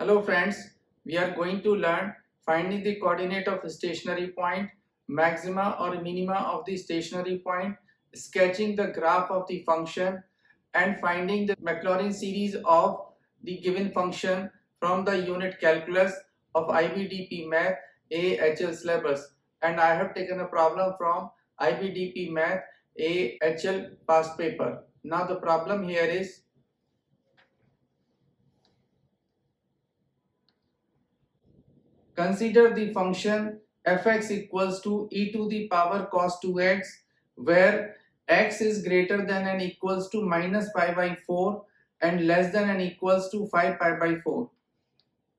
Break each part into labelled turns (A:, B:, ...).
A: Hello friends, we are going to learn finding the coordinate of a stationary point, maxima or minima of the stationary point, sketching the graph of the function and finding the Maclaurin series of the given function from the unit calculus of IBDP Math AAHL syllabus. And I have taken a problem from IBDP Math AAHL past paper. Now the problem here is, consider the function fx equals to e to the power cos 2x where x is greater than and equals to minus pi by 4 and less than and equals to 5 pi by 4.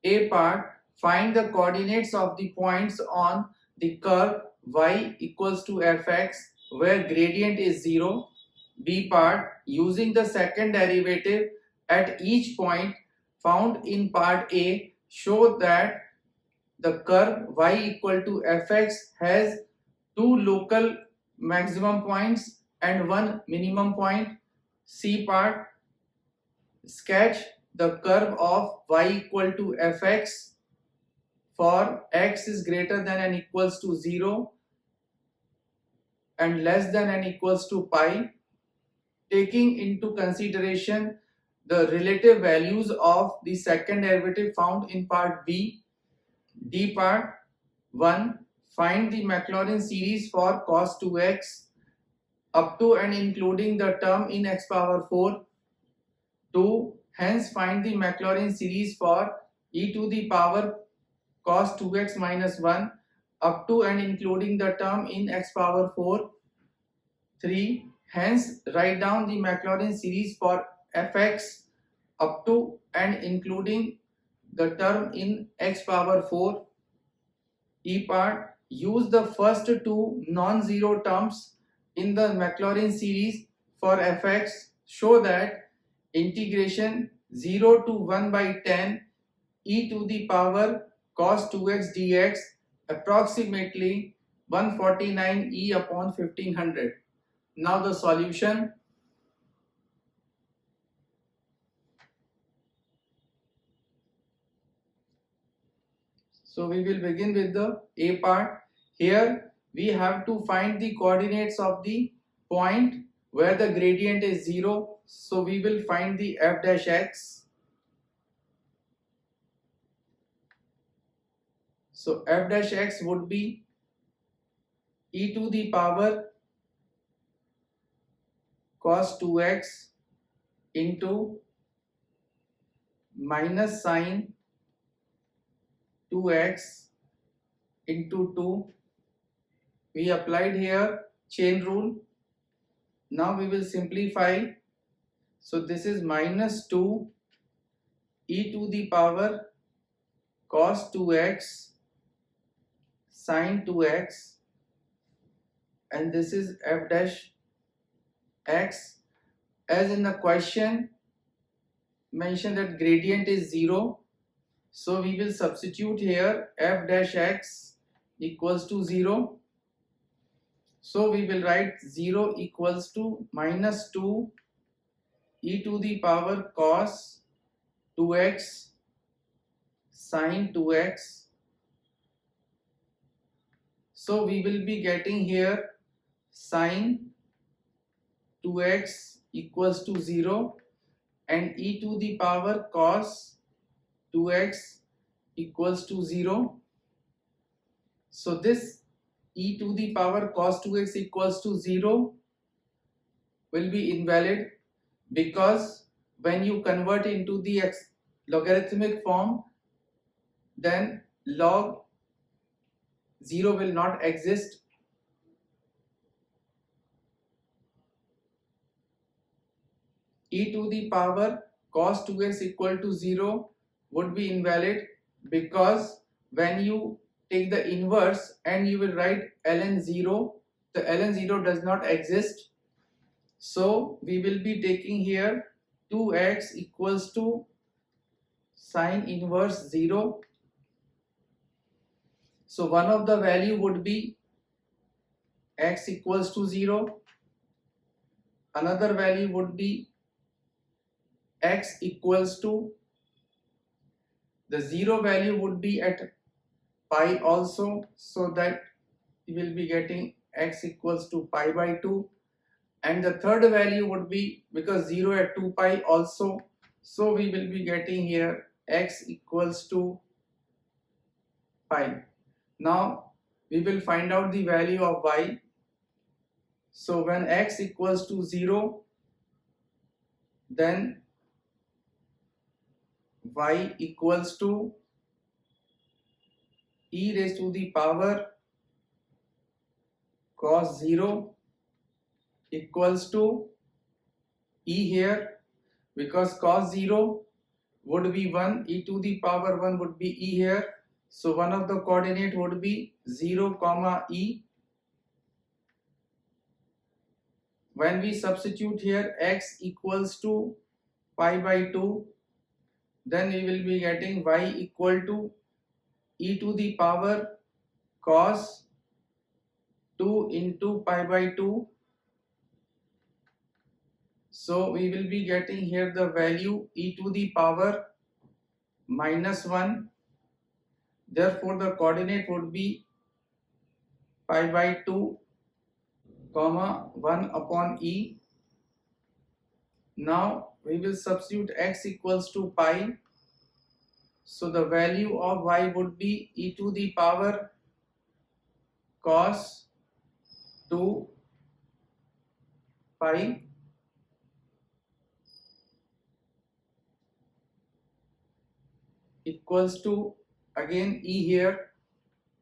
A: A part, find the coordinates of the points on the curve y equals to fx where gradient is 0. B part, using the second derivative at each point found in part A, show that the curve y equal to fx has two local maximum points and one minimum point. C part, sketch the curve of y equal to fx for x is greater than and equals to 0 and less than and equals to pi, taking into consideration the relative values of the second derivative found in part B. D part 1. Find the Maclaurin series for cos 2x up to and including the term in x power 4. 2. Hence find the Maclaurin series for e to the power cos 2x minus 1 up to and including the term in x power 4. 3. Hence write down the Maclaurin series for fx up to and including the term in x power 4. E part, use the first two non-zero terms in the Maclaurin series for fx, show that integration 0 to 1 by 10 e to the power cos 2x dx approximately 149 e upon 1500. Now the solution. So we will begin with the A part. Here we have to find the coordinates of the point where the gradient is 0. So we will find the f dash x. So f dash x would be e to the power cos 2x into minus sine 2x into 2. We applied here chain rule. Now we will simplify. So this is minus 2 e to the power cos 2x sine 2x, and this is f dash x. As in the question mentioned that gradient is 0, so we will substitute here f dash x equals to 0. So we will write 0 equals to minus 2 e to the power cos 2x sine 2x. So we will be getting here sine 2x equals to 0 and e to the power cos 2x equals to 0. So this e to the power cos 2x equals to 0 will be invalid, because when you convert into the logarithmic form, then log 0 will not exist. E to the power cos 2x equal to 0 would be invalid, because when you take the inverse and you will write ln 0, the ln 0 does not exist. So we will be taking here 2x equals to sine inverse 0. So one of the value would be x equals to 0. Another value would be x equals to The 0 value would be at pi also, so that we will be getting x equals to pi by 2, and the third value would be, because 0 at 2 pi also, so we will be getting here x equals to pi. Now we will find out the value of y. So when x equals to 0, then y equals to e raised to the power cos 0 equals to e here, because cos 0 would be 1, e to the power 1 would be e here, so one of the coordinate would be 0 comma e. When we substitute here x equals to pi by 2, then we will be getting y equal to e to the power cos 2 into pi by 2. So we will be getting here the value e to the power -1. Therefore the coordinate would be pi by 2 comma 1 upon e. Now we will substitute x equals to pi. So the value of y would be e to the power cos 2 pi equals to, again e here,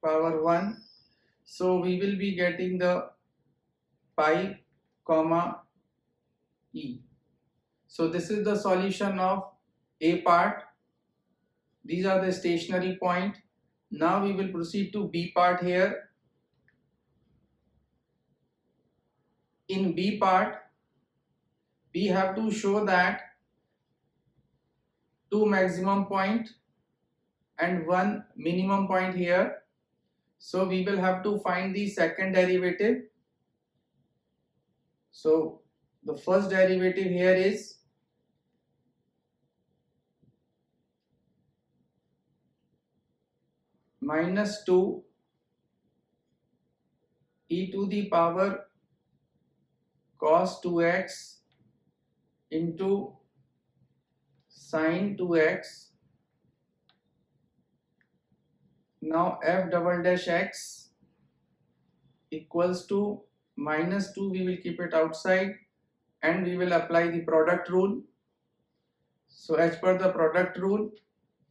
A: power 1. So we will be getting the pi comma e. So this is the solution of A part. These are the stationary point. Now we will proceed to B part here. In B part, we have to show that two maximum point and one minimum point here. So we will have to find the second derivative. So the first derivative here is -2 e to the power cos 2x into sin 2x. Now f double dash x equals to -2, we will keep it outside, and we will apply the product rule. So as per the product rule,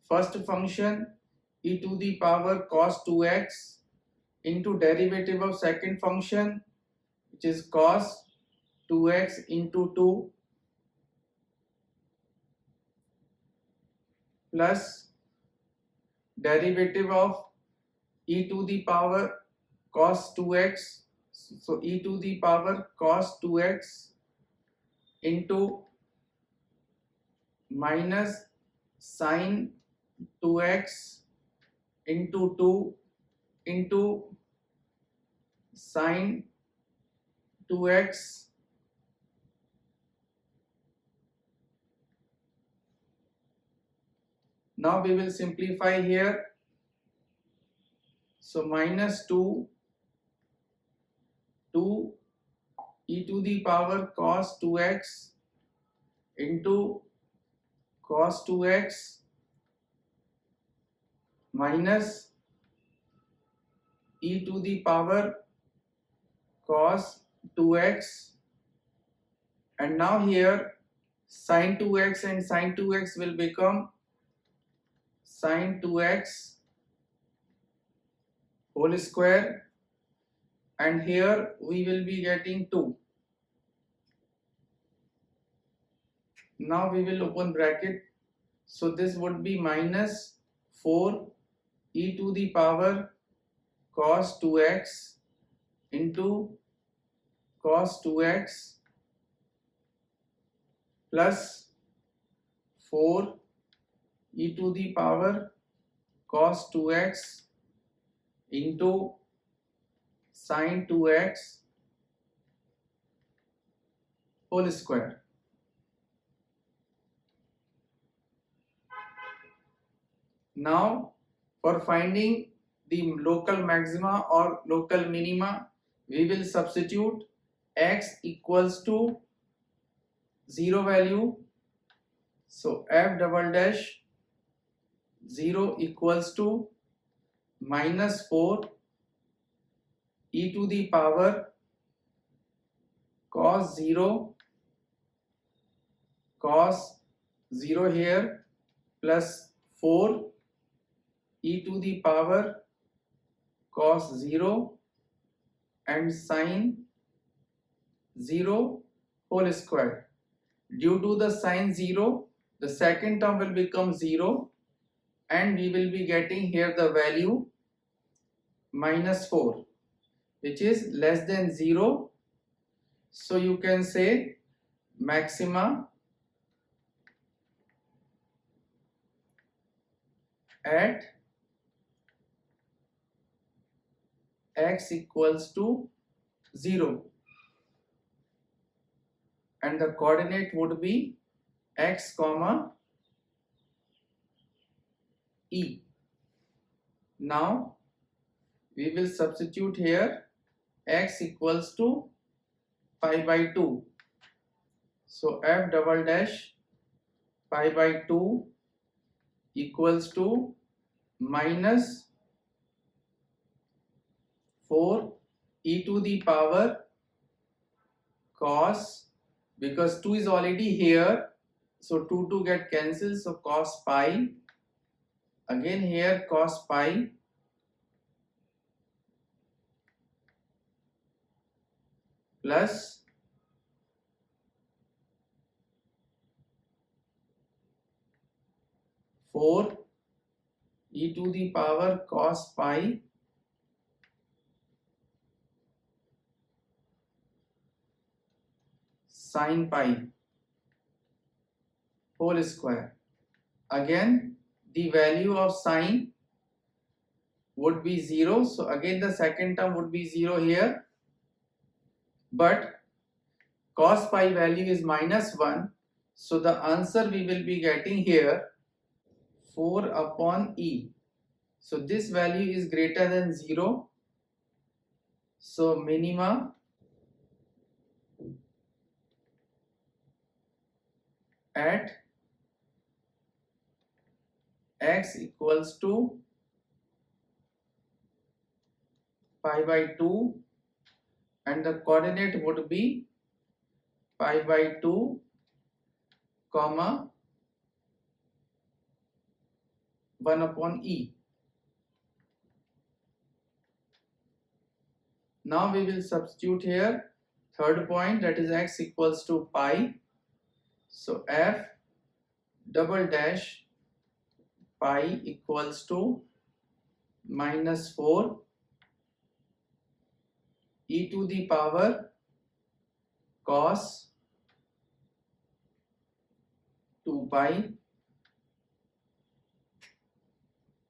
A: first function e to the power cos 2x into derivative of second function, which is cos 2x into 2, plus derivative of e to the power cos 2x, so e to the power cos 2x into minus sin 2x into 2 into sin 2x Now we will simplify here. So -2 e to the power cos 2x into cos 2x minus e to the power cos 2x, and now here sin 2x and sin 2x will become sin 2x whole square, and here we will be getting 2. Now we will open bracket, so this would be minus 4 e to the power cos 2x into cos 2x plus 4 e to the power cos 2x into sin 2x whole square. Now for finding the local maxima or local minima, we will substitute x equals to 0 value. So f double dash 0 equals to minus 4 e to the power cos 0 here plus 4 e to the power cos 0 and sin 0 whole square. Due to the sin 0, the second term will become 0 and we will be getting here the value minus 4, which is less than 0. So you can say maxima at x equals to 0 and the coordinate would be x comma e. Now we will substitute here x equals to pi by 2. So f double dash pi by 2 equals to minus 4 e to the power cos, because 2 is already here, so 2 get cancelled, so cos pi, again here cos pi plus 4 e to the power cos pi sin pi whole square. Again the value of sin would be 0, so again the second term would be 0 here, but cos pi value is minus 1, so the answer we will be getting here 4 upon e. So this value is greater than 0, so minima at x equals to pi by 2 and the coordinate would be pi by 2 comma 1 upon e. Now we will substitute here third point, that is x equals to pi. So f double dash pi equals to minus 4 e to the power cos 2 pi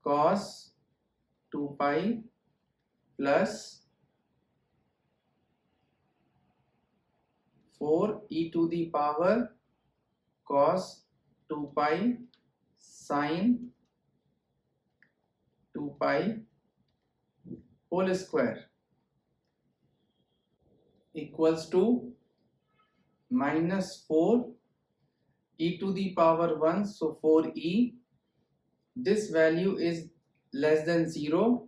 A: cos 2 pi plus 4 e to the power cos 2 pi sin 2 pi whole square equals to minus 4 e to the power 1, so 4e. This value is less than 0,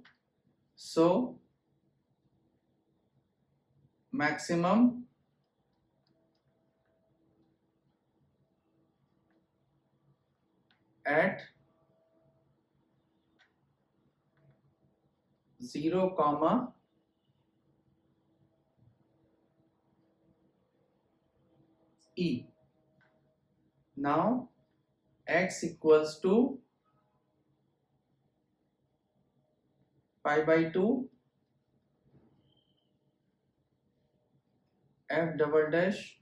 A: so maximum at 0 comma e. Now x equals to pi by 2 f double dash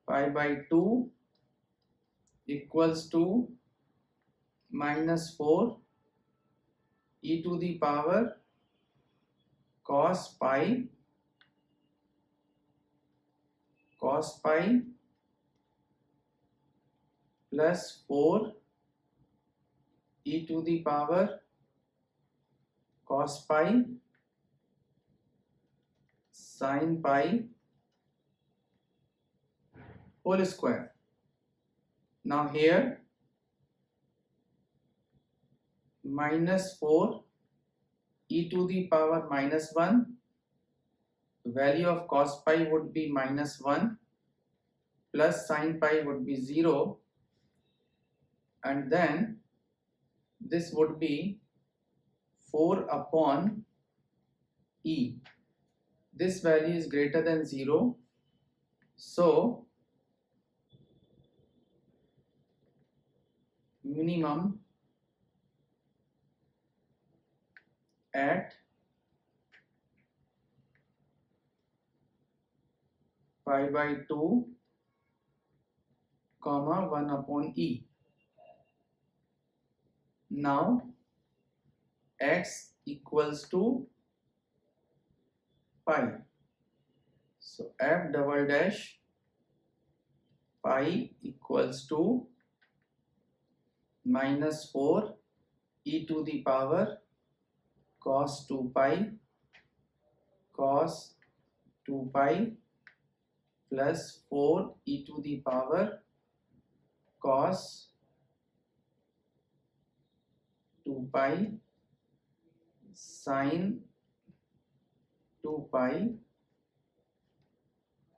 A: pi by 2 equals to minus 4 e to the power cos pi plus 4 e to the power cos pi sin pi whole square. Now here minus 4 e to the power minus 1, value of cos pi would be minus 1 plus sin pi would be 0, and then this would be 4 upon e. This value is greater than 0, so minimum at pi by 2 comma 1 upon e. Now x equals to pi, so f double dash pi equals to minus 4 e to the power cos 2 pi cos 2 pi plus 4 e to the power cos 2 pi sin 2 pi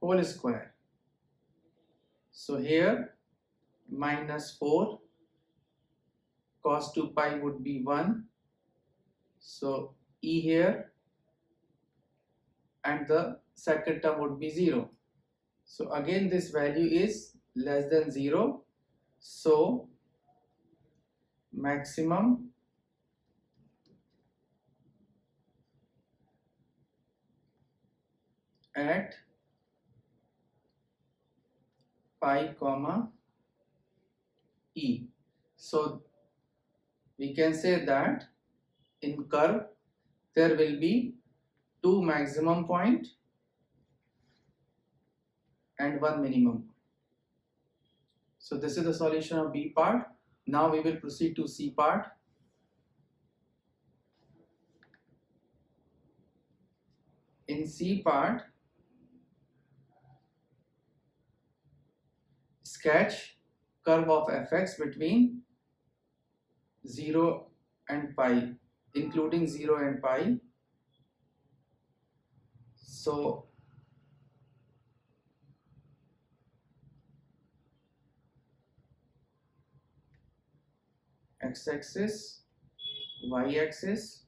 A: whole square. So here minus 4 cos 2 pi would be 1, so e here, and the second term would be 0. So again this value is less than 0, so maximum at pi comma e. So we can say that in curve there will be 2 maximum point and 1 minimum. So this is the solution of B part. Now we will proceed to C part. In C part, sketch curve of fx between 0 and pi, including 0 and pi. So x-axis, y-axis,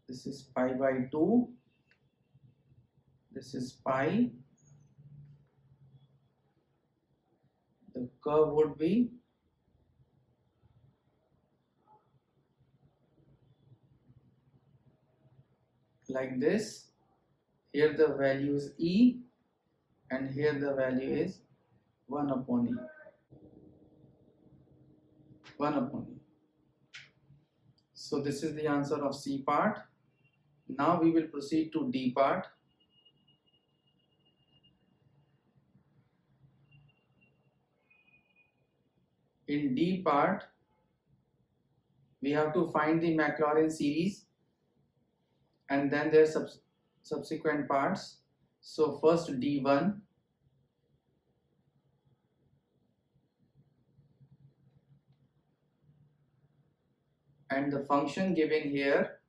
A: this is pi by 2, this is pi, the curve would be like this. Here the value is e, and here the value is 1 upon e. 1 upon e. So this is the answer of C part. Now we will proceed to D part. In D part, we have to find the Maclaurin series and then their subsequent parts. So first D1, and the function given here,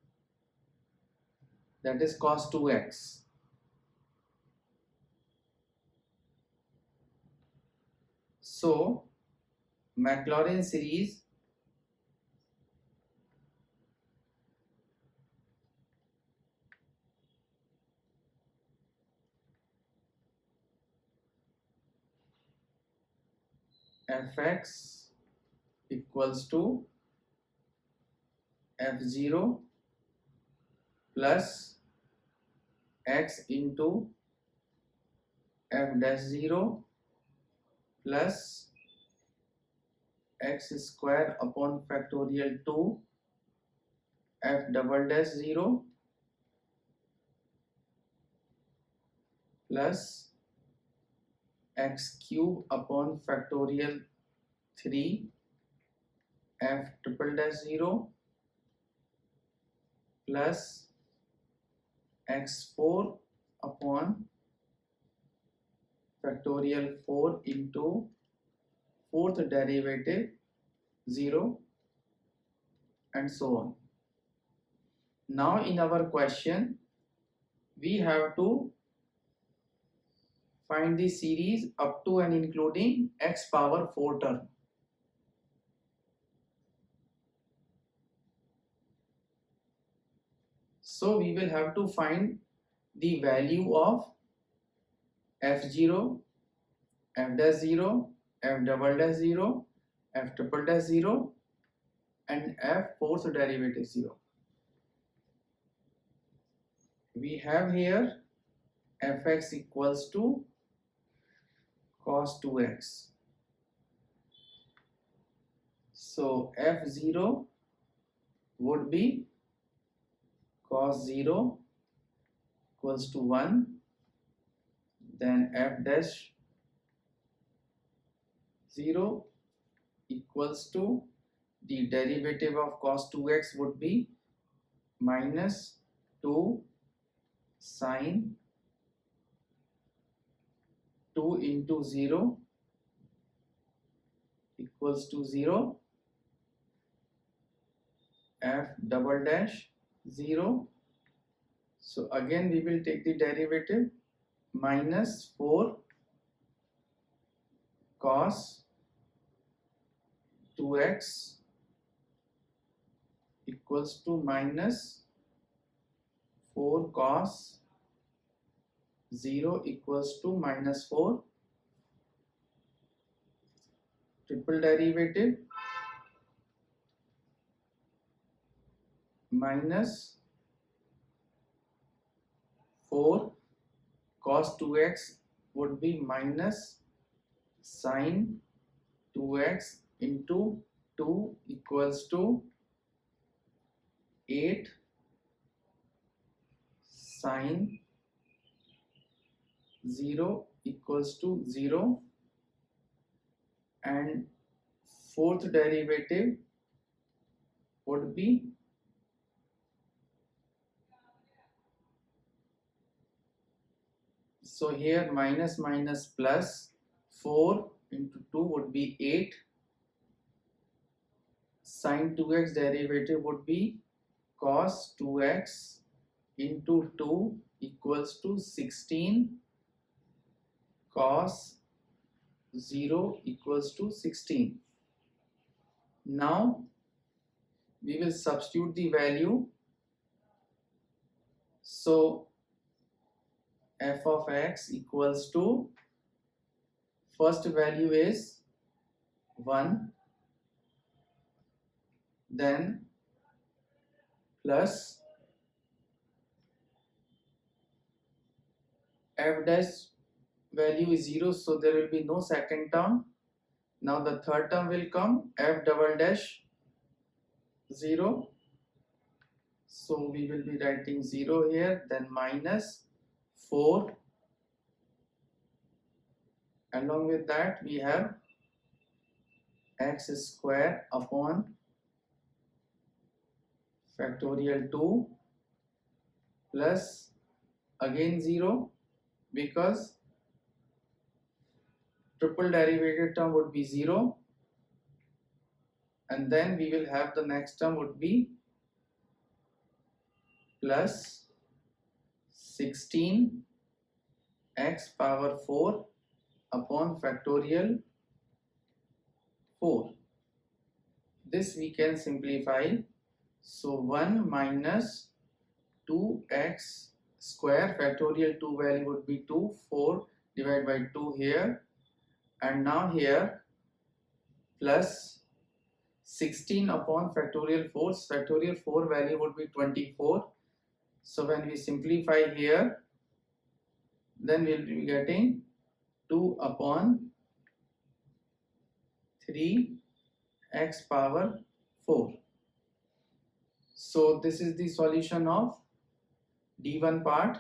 A: that is cos 2x. So Maclaurin series fx equals to f0 plus x into f dash 0 plus x square upon factorial 2 f double dash 0 plus x cube upon factorial 3 f triple dash 0 plus x4 upon factorial 4 into fourth derivative 0 and so on. Now in our question we have to find the series up to and including x power 4 term. So we will have to find the value of f0, f dash 0, f double dash 0, f triple dash 0 and f fourth derivative 0. We have here fx equals to cos 2x. So f0 would be cos 0 equals to 1, then f dash 0 equals to the derivative of cos 2x would be minus 2 sine 2 into 0 equals to 0, f double dash 0. So again we will take the derivative, minus 4 cos 2x equals to minus 4 cos 0 equals to minus 4, triple derivative minus 4 cos 2x would be minus sine 2x into 2 equals to 8 sine 0 equals to 0, and fourth derivative would be so here minus minus plus 4 into 2 would be 8, sine 2x derivative would be cos 2x into 2 equals to 16 cos 0 equals to 16. Now we will substitute the value. So f of x equals to, first value is 1, then plus f dash value is 0, so there will be no second term. Now the third term will come, f double dash 0, so we will be writing 0 here, then minus 4, along with that we have x square upon factorial 2 plus again 0 because triple derivative term would be 0, and then we will have the next term would be plus 16 x power 4 upon factorial 4. This we can simplify. So 1 minus 2x square, factorial 2 value would be 2, 4 divided by 2 here, and now here plus 16 upon factorial 4, factorial 4 value would be 24. So when we simplify here, then we will be getting 2 upon 3 x power 4. So this is the solution of D1 part.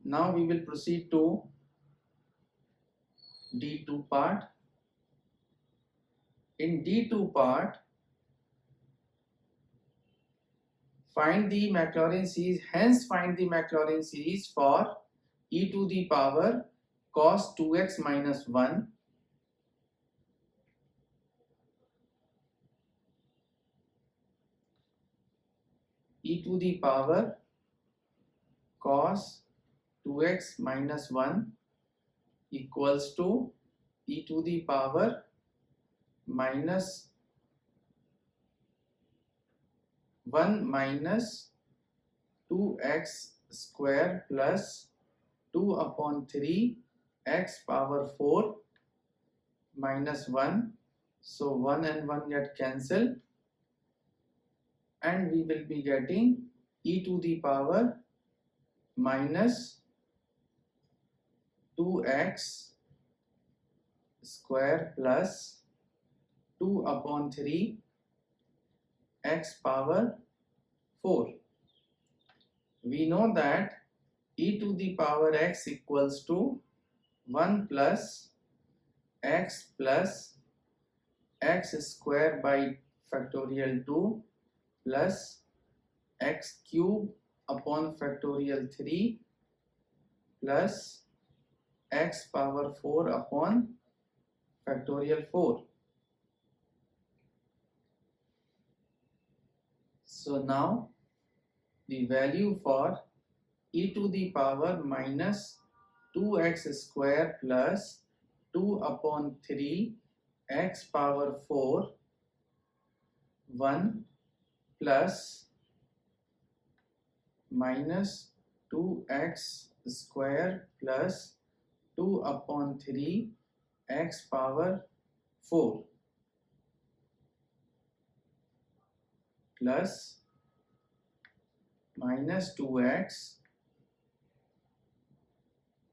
A: Now we will proceed to D2 part. In D2 part, find the Maclaurin series, hence find the Maclaurin series for e to the power cos 2x minus 1 e to the power cos 2x minus 1 equals to e to the power minus 1 minus 2x square plus 2 upon 3 x power 4 minus 1. So 1 and 1 get cancelled, and we will be getting e to the power minus 2x square plus 2 upon 3 x power 4. We know that e to the power x equals to 1 plus x square by factorial 2 plus x cube upon factorial 3 plus x power 4 upon factorial 4. So now the value for e to the power minus 2x square plus 2 upon 3 x power 4 1 plus minus 2x square plus 2 upon 3 x power 4 plus minus 2x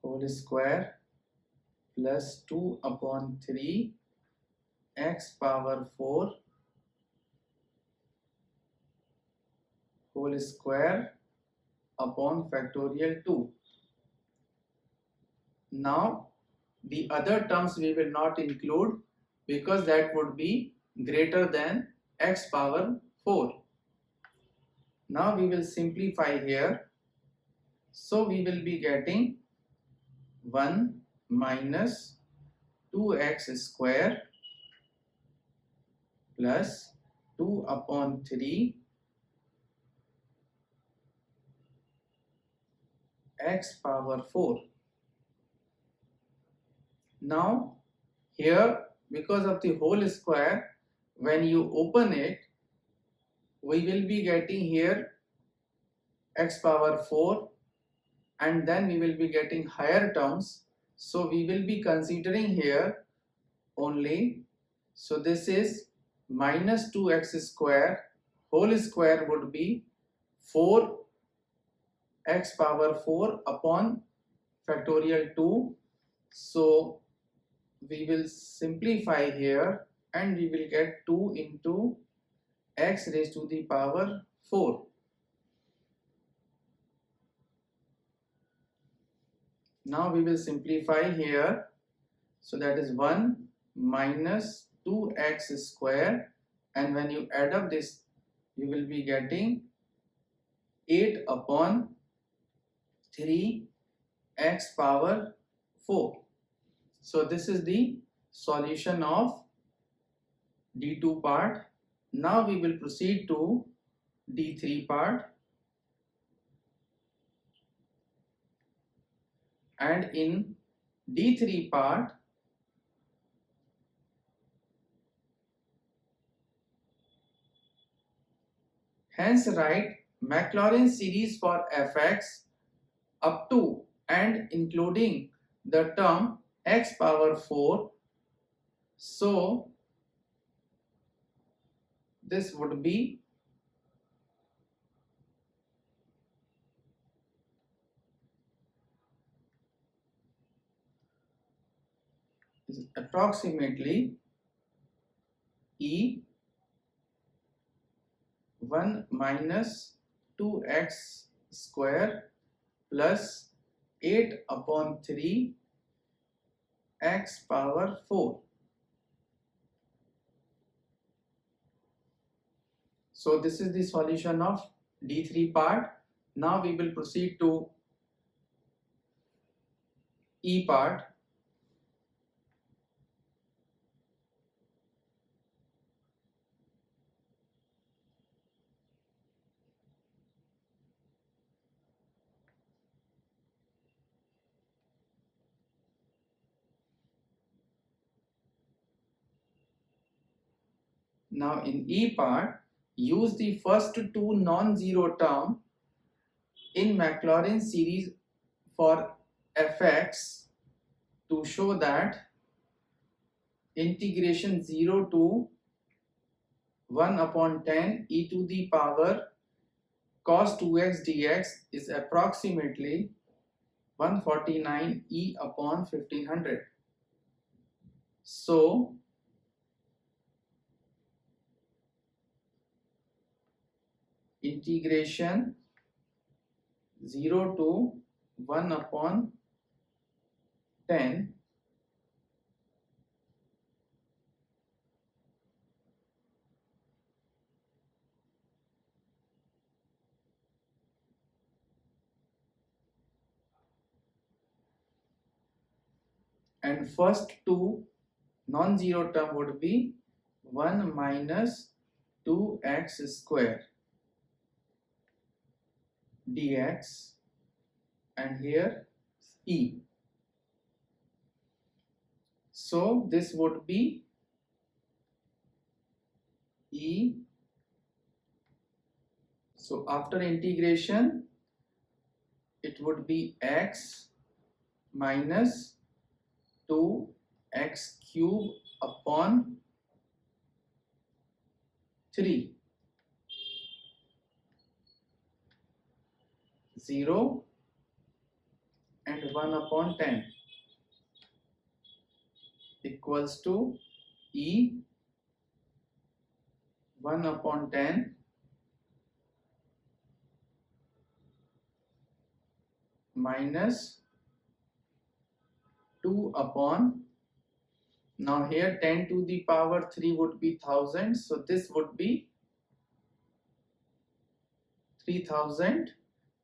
A: whole square plus 2 upon 3 x power 4 whole square upon factorial 2. Now the other terms we will not include because that would be greater than x power 4. Now we will simplify here. So we will be getting 1 minus 2x square plus 2 upon 3 x power 4. Now here, because of the whole square, when you open it, we will be getting here x power 4, and then we will be getting higher terms. So we will be considering here only, so this is minus 2x square whole square would be 4 x power 4 upon factorial 2. So we will simplify here and we will get 2 into x raised to the power 4. Now we will simplify here. So that is 1 minus 2x square, and when you add up this you will be getting 8 upon 3 x power 4. So this is the solution of D2 part. Now we will proceed to D3 part, and in D3 part hence write Maclaurin series for fx up to and including the term x power 4. So this would be approximately e 1 minus 2x square plus 8 upon 3 x power 4. So this is the solution of D3 part. Now we will proceed to E part. Now in E part, use the first two non-zero term in Maclaurin series for fx to show that integration 0 to 1 upon 10 e to the power cos 2x dx is approximately 149 e upon 1500. So integration 0 to 1 upon 10 and first two non-zero term would be 1 minus 2x square dx and here e. So this would be e. So after integration it would be x minus 2x cube upon 3, 0 and 1 upon 10 equals to e 1 upon 10 minus 2 upon, now here 10 to the power 3 would be 1000, so this would be 3000,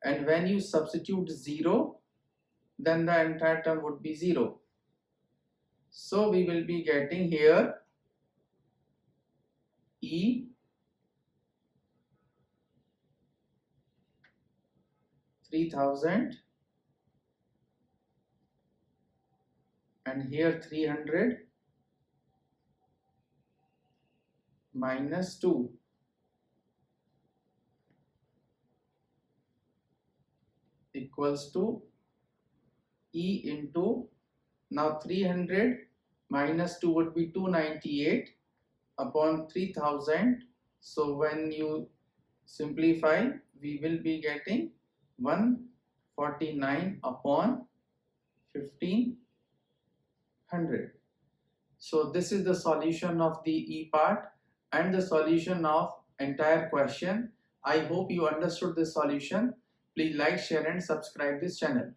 A: and when you substitute 0 then the entire term would be 0. So we will be getting here e 3000 and here 300 minus 2 equals to e into, now 300 minus 2 would be 298 upon 3000. So when you simplify we will be getting 149 upon 1500. So this is the solution of the E part and the solution of entire question. I hope you understood this solution. Please like, share and subscribe this channel.